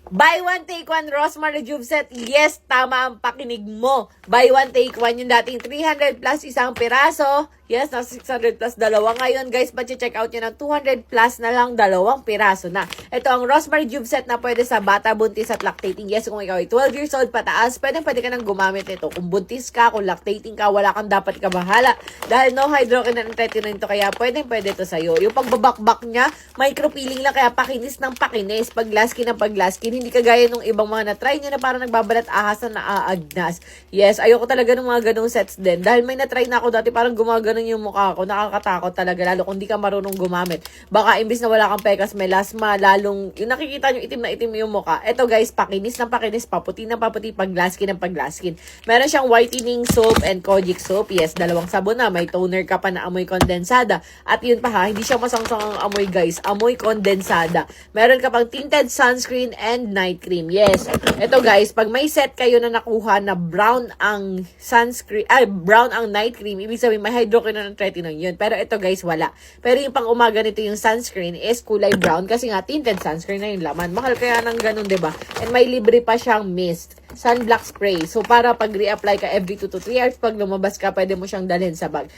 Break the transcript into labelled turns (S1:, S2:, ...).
S1: Buy one, take one, Rosmar Rejuve Set. Yes, tama ang pakinig mo. Buy one, take one. Yung dating 300 plus isang piraso. Yes, nasa 600 plus dalawa. Ngayon, guys, check out nyo ng 200 plus na lang dalawang piraso na. Ito ang Rosmar Rejuve Set na pwede sa bata, buntis at lactating. Yes, kung ikaw ay 12 years old pataas, pwede ka nang gumamit nito. Kung buntis ka, kung lactating ka, wala kang dapat kabahala. Dahil no hydroquinone and tretinoin to, kaya pwede to sa'yo. Yung pagbabakbak niya, micropeeling lang, kaya pakinis ng pakinis. Paglaskin ng paglaskin. Hindi kagaya nung ibang mga na-try nyo na parang nagbabalat ahas na naaagnas. Yes, ayoko talaga ng mga ganong sets din. Dahil may na-try na ako dati, parang gumaganon yung mukha ko. Nakakatakot talaga, lalo kung di ka marunong gumamit. Baka imbis na wala kang pekas, melasma, lalong, yung nakikita nyo, itim na itim yung mukha. Eto guys, pakinis ng pakinis, paputi ng paputi, paglaskin ng paglaskin. Meron siyang whitening soap and kojic soap. Yes, dalawang sabon na. May toner ka pa na amoy kondensada. At yun pa ha, hindi siya masangsang ang amoy guys. Amoy kondensada. Meron ka pang tinted sunscreen and night cream. Yes. Ito guys, pag may set kayo na nakuha na brown ang sunscreen, brown ang night cream, ibig sabihin may hydroquinone and tretinoin yun. Pero ito guys, wala. Pero yung pang umaga nito yung sunscreen is kulay brown kasi nga tinted sunscreen na yung laman. Mahal kaya ng ganun, 'di ba? And may libre pa siyang mist, sunblock spray. So para pag re-apply ka every 2 to 3 hours, pag lumabas ka, pwede mo siyang dalhin sa bag.